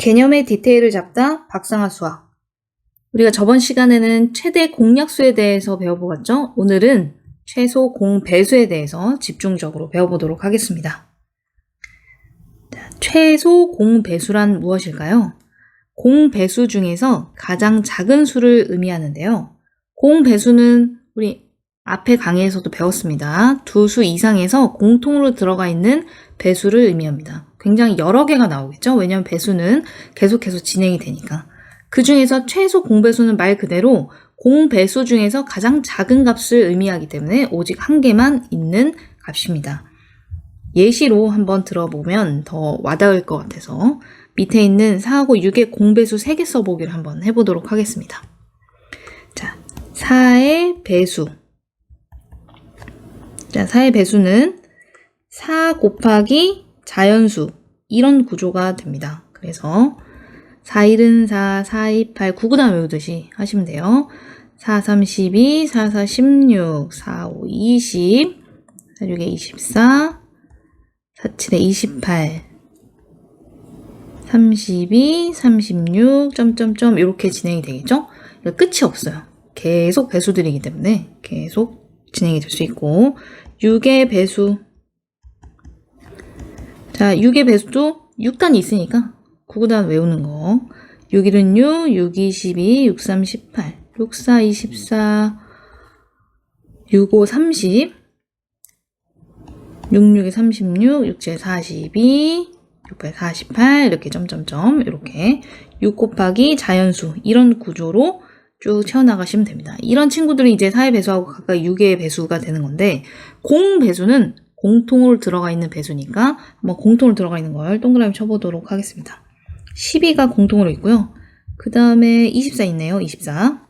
개념의 디테일을 잡다 박상하 수학. 우리가 저번 시간에는 최대 공약수에 대해서 배워보았죠? 오늘은 최소 공배수에 대해서 집중적으로 배워보도록 하겠습니다. 자, 최소 공배수란 무엇일까요? 공배수 중에서 가장 작은 수를 의미하는데요. 공배수는 우리 앞에 강의에서도 배웠습니다. 두 수 이상에서 공통으로 들어가 있는 배수를 의미합니다. 굉장히 여러 개가 나오겠죠? 왜냐하면 배수는 계속해서 진행이 되니까. 그 중에서 최소 공배수는 말 그대로 공배수 중에서 가장 작은 값을 의미하기 때문에 오직 한 개만 있는 값입니다. 예시로 한번 들어보면 더 와닿을 것 같아서 밑에 있는 4하고 6의 공배수 3개 써보기를 한번 해보도록 하겠습니다. 자, 4의 배수. 자, 4의 배수는 4 곱하기 자연수, 이런 구조가 됩니다. 그래서 4, 1은 4, 4, 2, 8, 9 그다음 외우듯이 하시면 돼요. 4, 3, 12, 4, 4, 16, 4, 5, 20, 4, 6에 24, 4, 7에 28, 32, 36, 점점점 이렇게 진행이 되겠죠? 끝이 없어요. 계속 배수들이기 때문에 계속 진행이 될 수 있고 6의 배수. 자, 6의 배수도 6단이 있으니까 9구단 외우는 거. 6, 1은 6, 6, 2, 12, 6, 3, 18, 6, 4, 24, 6, 5, 30, 6, 6에 36, 6, 7에 42, 6, 8, 48, 이렇게 점점점 이렇게 6 곱하기 자연수, 이런 구조로 쭉 채워나가시면 됩니다. 이런 친구들이 이제 4의 배수하고 가까이 6의 배수가 되는 건데, 공배수는 공통으로 들어가 있는 배수니까 한번 공통으로 들어가 있는 걸 동그라미 쳐보도록 하겠습니다. 12가 공통으로 있고요. 그 다음에 24 있네요. 24.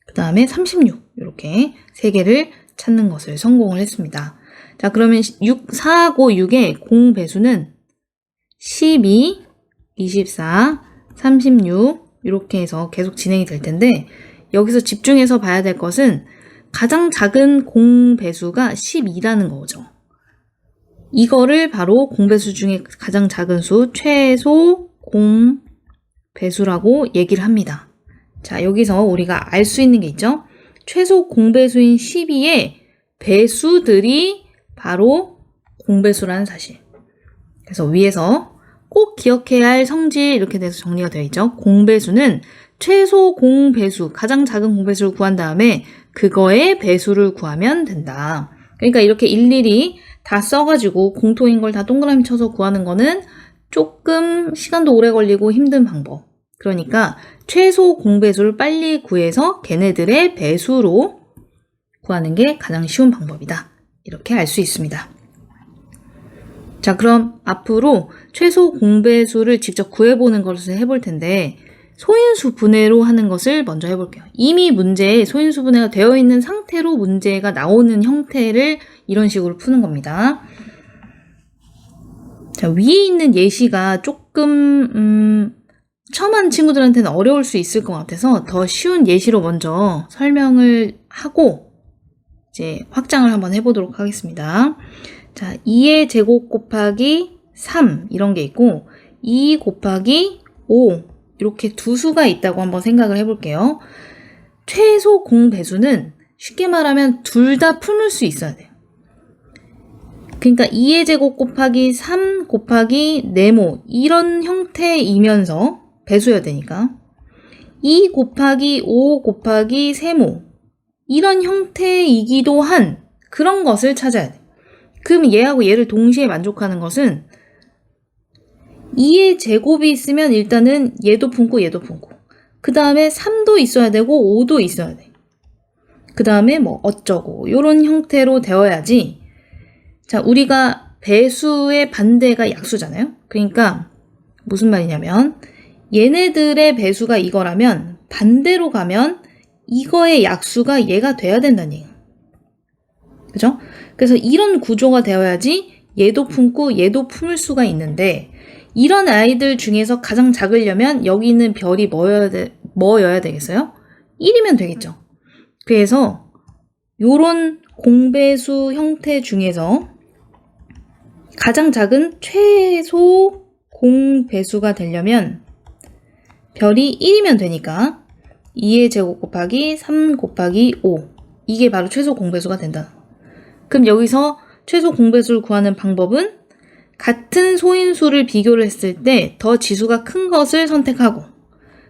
그 다음에 36. 이렇게 3개를 찾는 것을 성공을 했습니다. 자, 그러면 4하고 6의 공배수는 12, 24, 36 이렇게 해서 계속 진행이 될 텐데, 여기서 집중해서 봐야 될 것은 가장 작은 공배수가 12라는 거죠. 이거를 바로 공배수 중에 가장 작은 수, 최소 공배수라고 얘기를 합니다. 자, 여기서 우리가 알 수 있는 게 있죠? 최소 공배수인 12의 배수들이 바로 공배수라는 사실. 그래서 위에서 꼭 기억해야 할 성질 이렇게 돼서 정리가 되어 있죠. 공배수는 최소 공배수, 가장 작은 공배수를 구한 다음에 그거의 배수를 구하면 된다. 그러니까 이렇게 일일이 다 써가지고 공통인 걸 다 동그라미 쳐서 구하는 거는 조금 시간도 오래 걸리고 힘든 방법. 그러니까 최소 공배수를 빨리 구해서 걔네들의 배수로 구하는 게 가장 쉬운 방법이다. 이렇게 알 수 있습니다. 자, 그럼 앞으로 최소 공배수를 직접 구해보는 것을 해볼 텐데, 소인수 분해로 하는 것을 먼저 해볼게요. 이미 문제에 소인수 분해가 되어 있는 상태로 문제가 나오는 형태를 이런 식으로 푸는 겁니다. 자, 위에 있는 예시가 조금 처음 하는 친구들한테는 어려울 수 있을 것 같아서 더 쉬운 예시로 먼저 설명을 하고 이제 확장을 한번 해보도록 하겠습니다. 자, 2의 제곱 곱하기 3 이런 게 있고 2 곱하기 5 이렇게 두 수가 있다고 한번 생각을 해볼게요. 최소 공배수는 쉽게 말하면 둘 다 풀 수 있어야 돼요. 그러니까 2의 제곱 곱하기 3 곱하기 네모 이런 형태이면서 배수여야 되니까 2 곱하기 5 곱하기 세모 이런 형태이기도 한 그런 것을 찾아야 돼요. 그럼 얘하고 얘를 동시에 만족하는 것은 2의 제곱이 있으면 일단은 얘도 품고 얘도 품고 그 다음에 3도 있어야 되고 5도 있어야 돼. 그 다음에 뭐 어쩌고 이런 형태로 되어야지. 자, 우리가 배수의 반대가 약수잖아요. 그러니까 무슨 말이냐면 얘네들의 배수가 이거라면 반대로 가면 이거의 약수가 얘가 돼야 된다는 얘기예요. 그죠? 그래서 이런 구조가 되어야지 얘도 품고 얘도 품을 수가 있는데, 이런 아이들 중에서 가장 작으려면 여기 있는 별이 뭐여야 되겠어요? 1이면 되겠죠. 그래서 요런 공배수 형태 중에서 가장 작은 최소 공배수가 되려면 별이 1이면 되니까 2의 제곱 곱하기 3 곱하기 5 이게 바로 최소 공배수가 된다. 그럼 여기서 최소 공배수를 구하는 방법은 같은 소인수를 비교를 했을 때 더 지수가 큰 것을 선택하고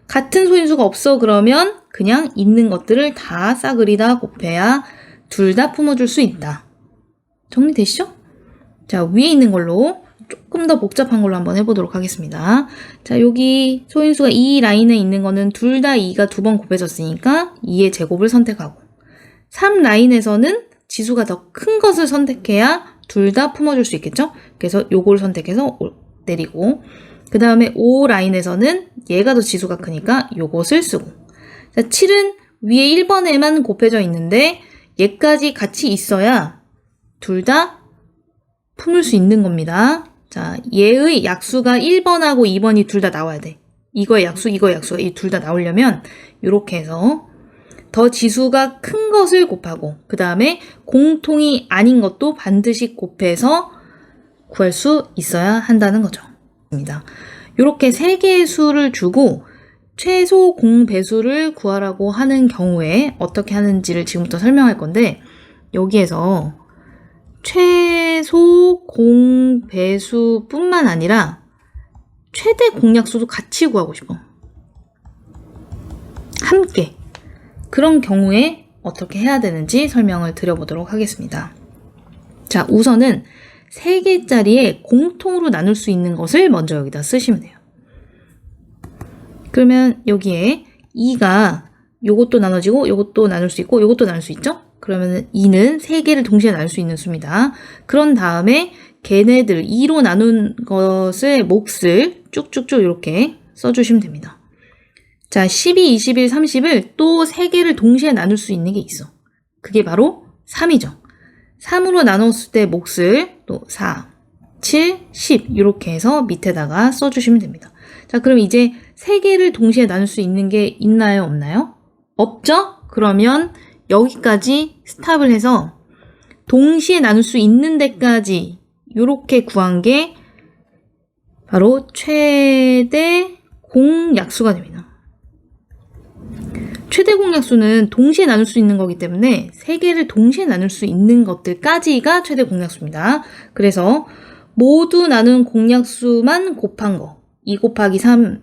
같은 소인수가 없어 그러면 그냥 있는 것들을 다 싸그리다 곱해야 둘 다 품어줄 수 있다. 정리되시죠? 자, 위에 있는 걸로 조금 더 복잡한 걸로 한번 해보도록 하겠습니다. 자, 여기 소인수가 이 라인에 있는 거는 둘 다 2가 두 번 곱해졌으니까 2의 제곱을 선택하고 3 라인에서는 지수가 더 큰 것을 선택해야 둘 다 품어줄 수 있겠죠? 그래서 요걸 선택해서 내리고 그 다음에 5 라인에서는 얘가 더 지수가 크니까 요것을 쓰고 자, 7은 위에 1번에만 곱해져 있는데 얘까지 같이 있어야 둘 다 품을 수 있는 겁니다. 자, 얘의 약수가 1번하고 2번이 둘 다 나와야 돼. 이거의 약수, 이거의 약수가 이 둘 다 나오려면 이렇게 해서 더 지수가 큰 것을 곱하고 그 다음에 공통이 아닌 것도 반드시 곱해서 구할 수 있어야 한다는 거죠. 이렇게 세 개의 수를 주고 최소 공배수를 구하라고 하는 경우에 어떻게 하는지를 지금부터 설명할 건데 여기에서 최소 공배수뿐만 아니라 최대 공약수도 같이 구하고 싶어. 함께. 그런 경우에 어떻게 해야 되는지 설명을 드려보도록 하겠습니다. 자, 우선은 3개짜리에 공통으로 나눌 수 있는 것을 먼저 여기다 쓰시면 돼요. 그러면 여기에 2가 요것도 나눠지고 요것도 나눌 수 있고 요것도 나눌 수 있죠? 그러면 2는 3개를 동시에 나눌 수 있는 수입니다. 그런 다음에 걔네들 2로 나눈 것의 몫을 쭉쭉쭉 이렇게 써주시면 됩니다. 자, 12, 21, 30을 또 3개를 동시에 나눌 수 있는 게 있어. 그게 바로 3이죠. 3으로 나눴을 때 몫을 또 4, 7, 10 이렇게 해서 밑에다가 써주시면 됩니다. 자, 그럼 이제 3개를 동시에 나눌 수 있는 게 있나요? 없나요? 없죠? 그러면 여기까지 스탑을 해서 동시에 나눌 수 있는 데까지 이렇게 구한 게 바로 최대 공약수가 됩니다. 최대 공약수는 동시에 나눌 수 있는 거기 때문에 3개를 동시에 나눌 수 있는 것들까지가 최대 공약수입니다. 그래서 모두 나눈 공약수만 곱한 거 2 곱하기 3,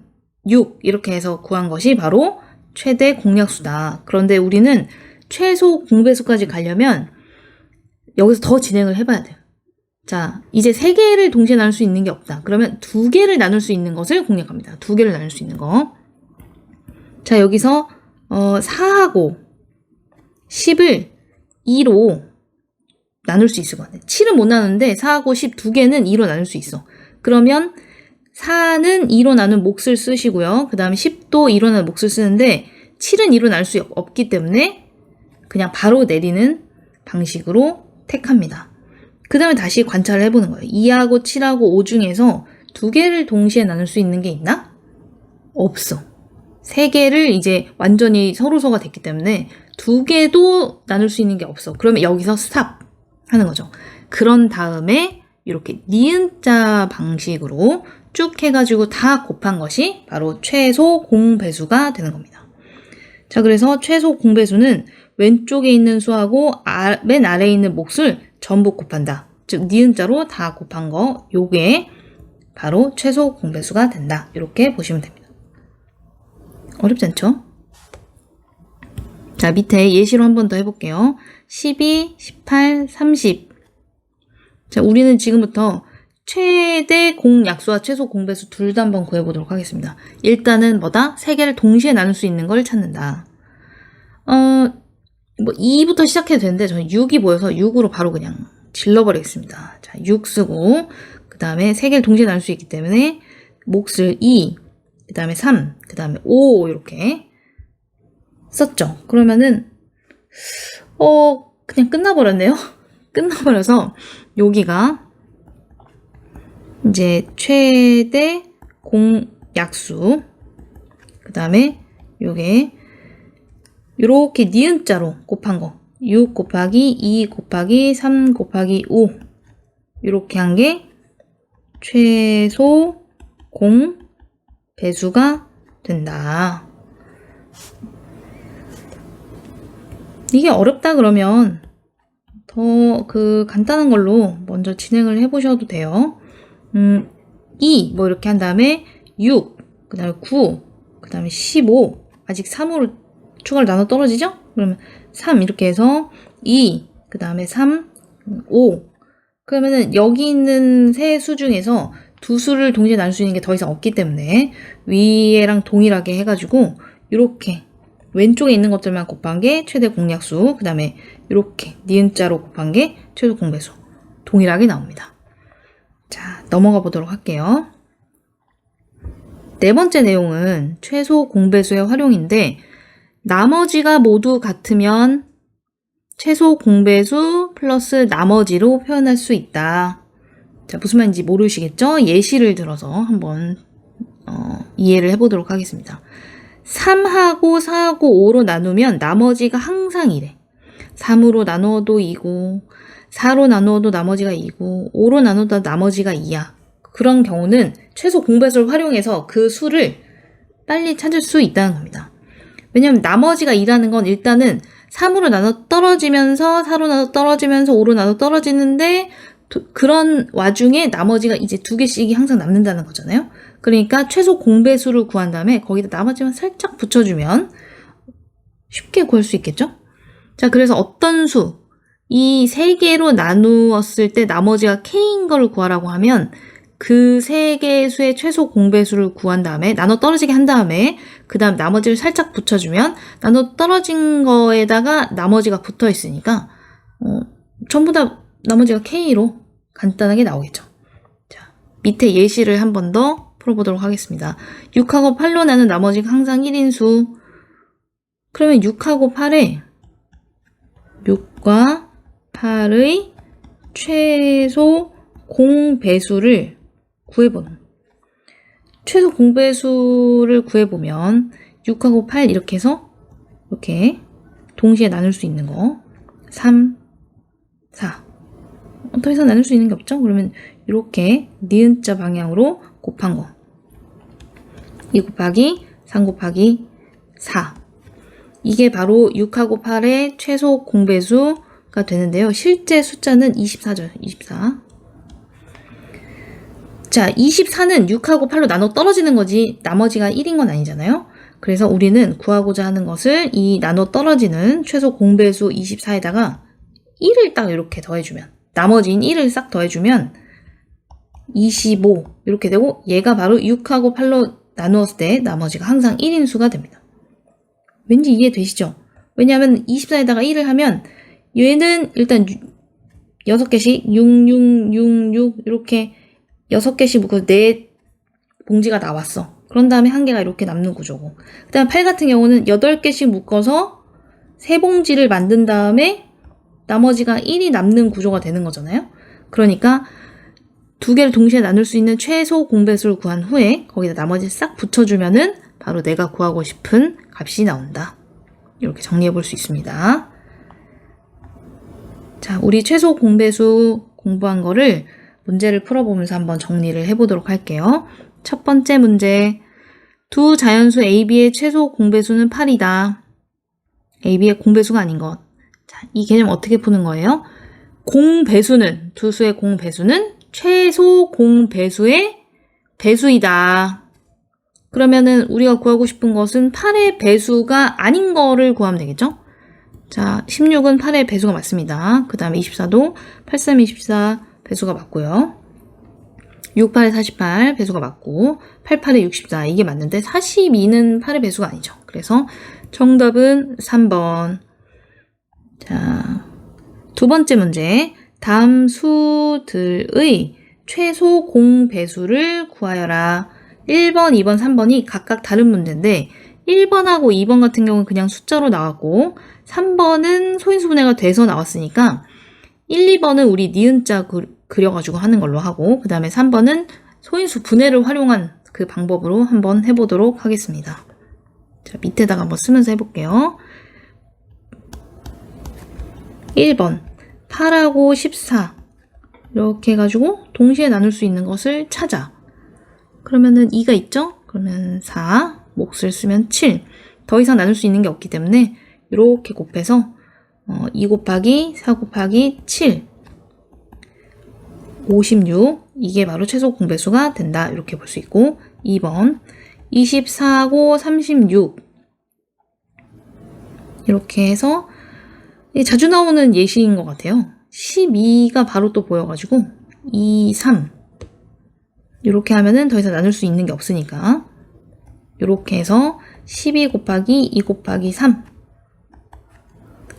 6 이렇게 해서 구한 것이 바로 최대 공약수다. 그런데 우리는 최소 공배수까지 가려면 여기서 더 진행을 해봐야 돼요. 자, 이제 3개를 동시에 나눌 수 있는 게 없다. 그러면 2개를 나눌 수 있는 것을 공략합니다. 2개를 나눌 수 있는 거. 자, 여기서 4하고 10을 2로 나눌 수 있을 것 같아요. 7은 못 나누는데 4하고 10 2개는 2로 나눌 수 있어. 그러면 4는 2로 나눈 몫을 쓰시고요. 그 다음에 10도 2로 나눈 몫을 쓰는데 7은 2로 나눌 수 없기 때문에 그냥 바로 내리는 방식으로 택합니다. 그 다음에 다시 관찰을 해보는 거예요. 2하고 7하고 5 중에서 2개를 동시에 나눌 수 있는 게 있나? 없어. 3개를 이제 완전히 서로서가 됐기 때문에 2개도 나눌 수 있는 게 없어. 그러면 여기서 스탑 하는 거죠. 그런 다음에 이렇게 니은자 방식으로 쭉 해가지고 다 곱한 것이 바로 최소 공배수가 되는 겁니다. 자, 그래서 최소 공배수는 왼쪽에 있는 수하고 맨 아래에 있는 몫을 전부 곱한다. 즉 니은자로 다 곱한 거 요게 바로 최소 공배수가 된다. 이렇게 보시면 됩니다. 어렵지 않죠? 자, 밑에 예시로 한 번 더 해볼게요. 12, 18, 30. 자, 우리는 지금부터 최대 공약수와 최소 공배수 둘 다 한번 구해보도록 하겠습니다. 일단은 뭐다? 3개를 동시에 나눌 수 있는 걸 찾는다. 뭐 2부터 시작해도 되는데 저는 6이 보여서 6으로 바로 그냥 질러버리겠습니다. 자, 6 쓰고 그 다음에 3개를 동시에 나눌 수 있기 때문에 몫을 2, 그 다음에 3, 그 다음에 5 이렇게 썼죠. 그러면은 그냥 끝나버렸네요. 끝나버려서 여기가 이제 최대 공약수 그 다음에 요게 요렇게 니은자로 곱한 거 6 곱하기 2 곱하기 3 곱하기 5 요렇게 한 게 최소 공배수가 된다. 이게 어렵다 그러면 더 간단한 걸로 먼저 진행을 해보셔도 돼요. 2 뭐 이렇게 한 다음에 6, 그 다음에 9, 그 다음에 15, 아직 3으로 추가로 나눠 떨어지죠? 그러면 3 이렇게 해서 2, 그 다음에 3, 5. 그러면은 여기 있는 세 수 중에서 두 수를 동시에 나눌 수 있는 게 더 이상 없기 때문에 위에랑 동일하게 해가지고 이렇게 왼쪽에 있는 것들만 곱한 게 최대 공약수, 그 다음에 이렇게 니은자로 곱한 게 최소 공배수 동일하게 나옵니다. 자, 넘어가 보도록 할게요. 네 번째 내용은 최소 공배수의 활용인데 나머지가 모두 같으면 최소 공배수 플러스 나머지로 표현할 수 있다. 자, 무슨 말인지 모르시겠죠? 예시를 들어서 한번 이해를 해보도록 하겠습니다. 3하고 4하고 5로 나누면 나머지가 항상 이래. 3으로 나누어도 2고 4로 나누어도 나머지가 2고 5로 나누어도 나머지가 2야. 그런 경우는 최소 공배수를 활용해서 그 수를 빨리 찾을 수 있다는 겁니다. 왜냐하면 나머지가 2라는 건 일단은 3으로 나눠 떨어지면서 4로 나눠 떨어지면서 5로 나눠 떨어지는데 그런 와중에 나머지가 이제 2개씩이 항상 남는다는 거잖아요. 그러니까 최소 공배수를 구한 다음에 거기다 나머지만 살짝 붙여주면 쉽게 구할 수 있겠죠? 자, 그래서 어떤 수, 이 3개로 나누었을 때 나머지가 k인 거를 구하라고 하면 그 3개의 수의 최소 공배수를 구한 다음에 나눠 떨어지게 한 다음에 그 다음 나머지를 살짝 붙여주면 나눠 떨어진 거에다가 나머지가 붙어 있으니까 전부 다 나머지가 k로 간단하게 나오겠죠. 자, 밑에 예시를 한 번 더 풀어보도록 하겠습니다. 6하고 8로 나눈 나머지가 항상 1인 수. 그러면 6하고 8의 최소 공배수를 구해보는. 최소 공배수를 구해보면 6하고 8 이렇게 해서 이렇게 동시에 나눌 수 있는 거 3, 4. 더 이상 나눌 수 있는 게 없죠? 그러면 이렇게 니은자 방향으로 곱한 거 2 곱하기 3 곱하기 4. 이게 바로 6하고 8의 최소 공배수가 되는데요. 실제 숫자는 24죠. 24. 자, 24는 6하고 8로 나눠 떨어지는 거지 나머지가 1인 건 아니잖아요. 그래서 우리는 구하고자 하는 것을 이 나눠 떨어지는 최소 공배수 24에다가 1을 딱 이렇게 더해주면 나머지인 1을 싹 더해주면 25 이렇게 되고 얘가 바로 6하고 8로 나누었을 때 나머지가 항상 1인 수가 됩니다. 왠지 이해되시죠? 왜냐하면 24에다가 1을 하면 얘는 일단 6개씩 6, 6, 6, 6 이렇게 6개씩 묶어서 4봉지가 나왔어. 그런 다음에 한 개가 이렇게 남는 구조고 그 다음에 8 같은 경우는 8개씩 묶어서 3봉지를 만든 다음에 나머지가 1이 남는 구조가 되는 거잖아요. 그러니까 2개를 동시에 나눌 수 있는 최소 공배수를 구한 후에 거기다 나머지 싹 붙여주면은 바로 내가 구하고 싶은 값이 나온다. 이렇게 정리해 볼 수 있습니다. 자, 우리 최소 공배수 공부한 거를 문제를 풀어보면서 한번 정리를 해보도록 할게요. 첫 번째 문제. 두 자연수 AB의 최소 공배수는 8이다. AB의 공배수가 아닌 것. 자, 이 개념 어떻게 푸는 거예요? 공배수는, 두 수의 공배수는 최소 공배수의 배수이다. 그러면은 우리가 구하고 싶은 것은 8의 배수가 아닌 거를 구하면 되겠죠? 자, 16은 8의 배수가 맞습니다. 그 다음에 24도 8, 3, 24 배수가 맞고요. 6, 8에 48 배수가 맞고 8, 8에 64 이게 맞는데 42는 8의 배수가 아니죠. 그래서 정답은 3번. 자, 두 번째 문제. 다음 수들의 최소 공배수를 구하여라. 1번, 2번, 3번이 각각 다른 문제인데 1번하고 2번 같은 경우는 그냥 숫자로 나왔고 3번은 소인수 분해가 돼서 나왔으니까 1, 2번은 우리 니은자 그려가지고 하는 걸로 하고 그 다음에 3번은 소인수 분해를 활용한 그 방법으로 한번 해보도록 하겠습니다. 자, 밑에다가 한번 쓰면서 해볼게요. 1번 8하고 14 이렇게 해가지고 동시에 나눌 수 있는 것을 찾아. 그러면은 2가 있죠? 그러면 4, 몫을 쓰면 7. 더 이상 나눌 수 있는 게 없기 때문에 이렇게 곱해서 2 곱하기 4 곱하기 7, 56. 이게 바로 최소 공배수가 된다. 이렇게 볼 수 있고 2번 24하고 36. 이렇게 해서 자주 나오는 예시인 것 같아요. 12가 바로 또 보여가지고 2, 3. 이렇게 하면은 더 이상 나눌 수 있는 게 없으니까 이렇게 해서 12 곱하기 2 곱하기 3.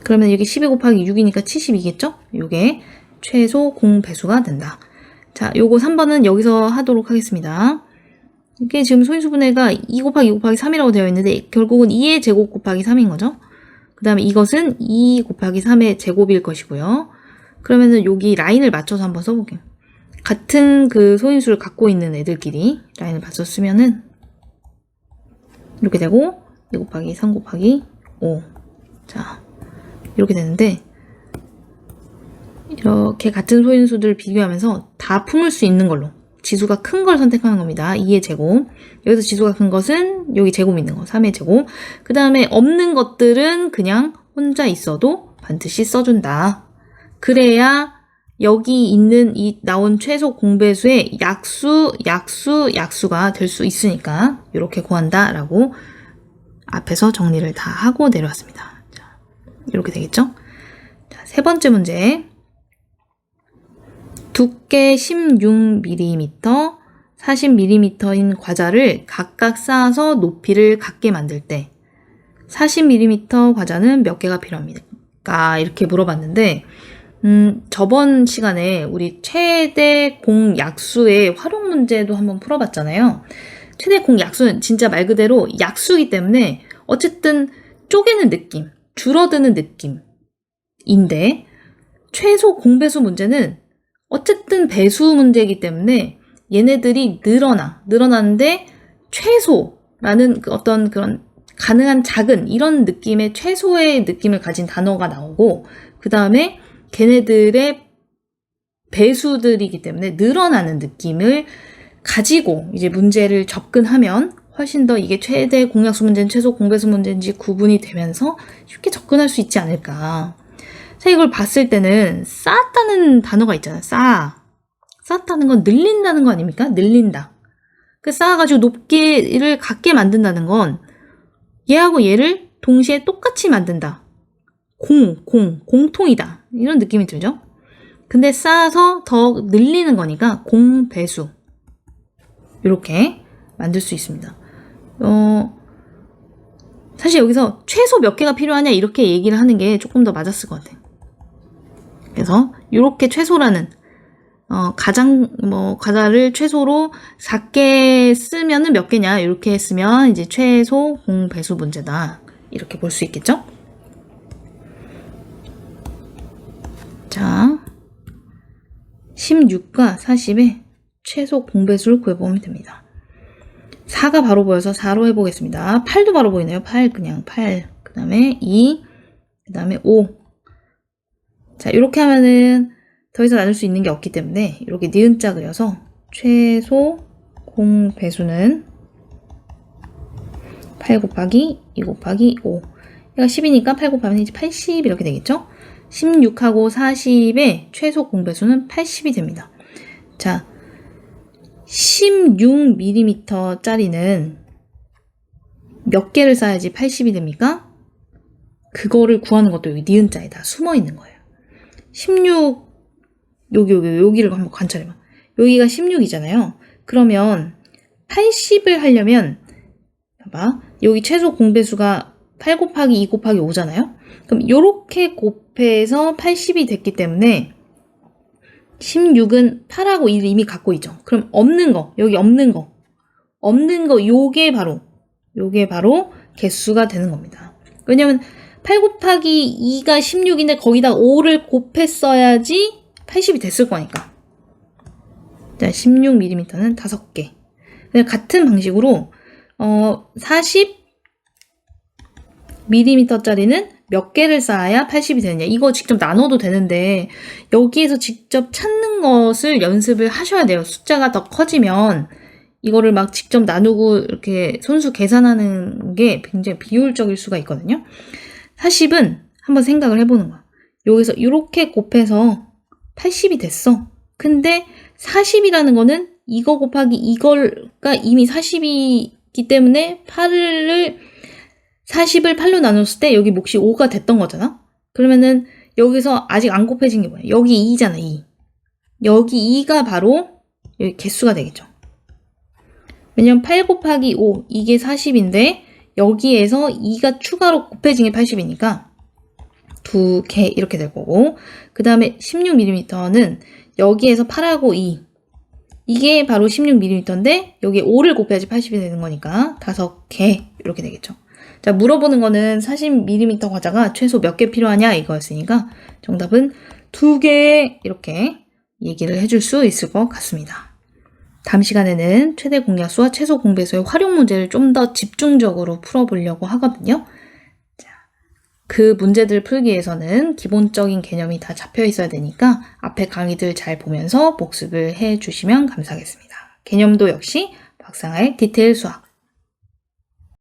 그러면 여기 12 곱하기 6이니까 70이겠죠? 이게 최소 공배수가 된다. 자, 요거 3번은 여기서 하도록 하겠습니다. 이게 지금 소인수분해가 2 곱하기 2 곱하기 3이라고 되어 있는데 결국은 2의 제곱 곱하기 3인 거죠. 그 다음에 이것은 2 곱하기 3의 제곱일 것이고요. 그러면은 여기 라인을 맞춰서 한번 써볼게요. 같은 그 소인수를 갖고 있는 애들끼리 라인을 맞춰서 쓰면은 이렇게 되고 2 곱하기 3 곱하기 5. 자, 이렇게 되는데 이렇게 같은 소인수들 비교하면서 다 품을 수 있는 걸로 지수가 큰 걸 선택하는 겁니다. 2의 제곱. 여기서 지수가 큰 것은 여기 제곱 있는 거 3의 제곱. 그 다음에 없는 것들은 그냥 혼자 있어도 반드시 써준다. 그래야 여기 있는 이 나온 최소 공배수의 약수가 될 수 있으니까 이렇게 구한다 라고 앞에서 정리를 다 하고 내려왔습니다. 자, 이렇게 되겠죠? 자, 세 번째 문제. 두께 16mm, 40mm인 과자를 각각 쌓아서 높이를 같게 만들 때 40mm 과자는 몇 개가 필요합니까? 이렇게 물어봤는데 저번 시간에 우리 최대 공약수의 활용 문제도 한번 풀어봤잖아요. 최대 공약수는 진짜 말 그대로 약수이기 때문에 어쨌든 쪼개는 느낌, 줄어드는 느낌인데 최소 공배수 문제는 어쨌든 배수 문제이기 때문에 얘네들이 늘어나는데 최소라는 어떤 그런 가능한 작은 이런 느낌의 최소의 느낌을 가진 단어가 나오고 그 다음에 걔네들의 배수들이기 때문에 늘어나는 느낌을 가지고 이제 문제를 접근하면 훨씬 더 이게 최대 공약수 문제는 최소 공배수 문제인지 구분이 되면서 쉽게 접근할 수 있지 않을까. 자, 이걸 봤을 때는 쌓았다는 단어가 있잖아요. 쌓았다는 건 늘린다는 거 아닙니까? 늘린다. 그 쌓아가지고 높이를 같게 만든다는 건 얘하고 얘를 동시에 똑같이 만든다. 공통이다. 이런 느낌이 들죠? 근데 쌓아서 더 늘리는 거니까 공배수. 이렇게 만들 수 있습니다. 사실 여기서 최소 몇 개가 필요하냐 이렇게 얘기를 하는 게 조금 더 맞았을 것 같아요. 그래서 이렇게 최소라는 과자를 최소로 작게 쓰면은 몇 개냐 이렇게 쓰면 이제 최소 공배수 문제다 이렇게 볼 수 있겠죠? 자, 16과 40의 최소 공배수를 구해보면 됩니다. 4가 바로 보여서 4로 해보겠습니다. 8도 바로 보이네요. 8 그 다음에 2 그 다음에 5. 자, 이렇게 하면은 더 이상 나눌 수 있는 게 없기 때문에 이렇게 니은자 그려서 최소 공배수는 8 곱하기 2 곱하기 5. 얘가 10이니까 8 곱하면 이제 80 이렇게 되겠죠? 16하고 40의 최소 공배수는 80이 됩니다. 자, 16mm 짜리는 몇 개를 쌓아야지 80이 됩니까? 그거를 구하는 것도 여기 니은자에 다 숨어 있는 거예요. 16, 여기를 한번 관찰해봐. 여기가 16이잖아요. 그러면 80을 하려면, 봐봐. 여기 최소 공배수가 8 곱하기 2 곱하기 5잖아요. 그럼 요렇게 곱해서 80이 됐기 때문에 16은 8하고 1을 이미 갖고 있죠. 그럼 없는 거, 여기 없는 거, 요게 바로 개수가 되는 겁니다. 왜냐면 8 곱하기 2가 16인데 거기다 5를 곱했어야지 80이 됐을 거니까. 자, 16mm는 5개. 같은 방식으로 40mm짜리는 몇 개를 쌓아야 80이 되느냐. 이거 직접 나눠도 되는데 여기에서 직접 찾는 것을 연습을 하셔야 돼요. 숫자가 더 커지면 이거를 막 직접 나누고 이렇게 손수 계산하는 게 굉장히 비효율적일 수가 있거든요. 40은 한번 생각을 해보는 거야. 여기서 이렇게 곱해서 80이 됐어. 근데 40이라는 거는 이거 곱하기 이거가 이미 40이기 때문에 40을 8로 나눴을 때 여기 몫이 5가 됐던 거잖아. 그러면은 여기서 아직 안 곱해진 게 뭐야? 여기 2잖아, 2. 여기 2가 바로 여기 개수가 되겠죠. 왜냐면 8 곱하기 5, 이게 40인데 여기에서 2가 추가로 곱해진 게 80이니까 2개 이렇게 될 거고, 그 다음에 16mm는 여기에서 8하고 2, 이게 바로 16mm인데 여기에 5를 곱해야지 80이 되는 거니까 5개 이렇게 되겠죠. 자, 물어보는 거는 40mm 과자가 최소 몇 개 필요하냐 이거였으니까 정답은 2개 이렇게 얘기를 해줄 수 있을 것 같습니다. 다음 시간에는 최대 공약수와 최소 공배수의 활용 문제를 좀 더 집중적으로 풀어보려고 하거든요. 자, 그 문제들을 풀기 위해서는 기본적인 개념이 다 잡혀 있어야 되니까 앞에 강의들 잘 보면서 복습을 해주시면 감사하겠습니다. 개념도 역시 박상아의 디테일 수학.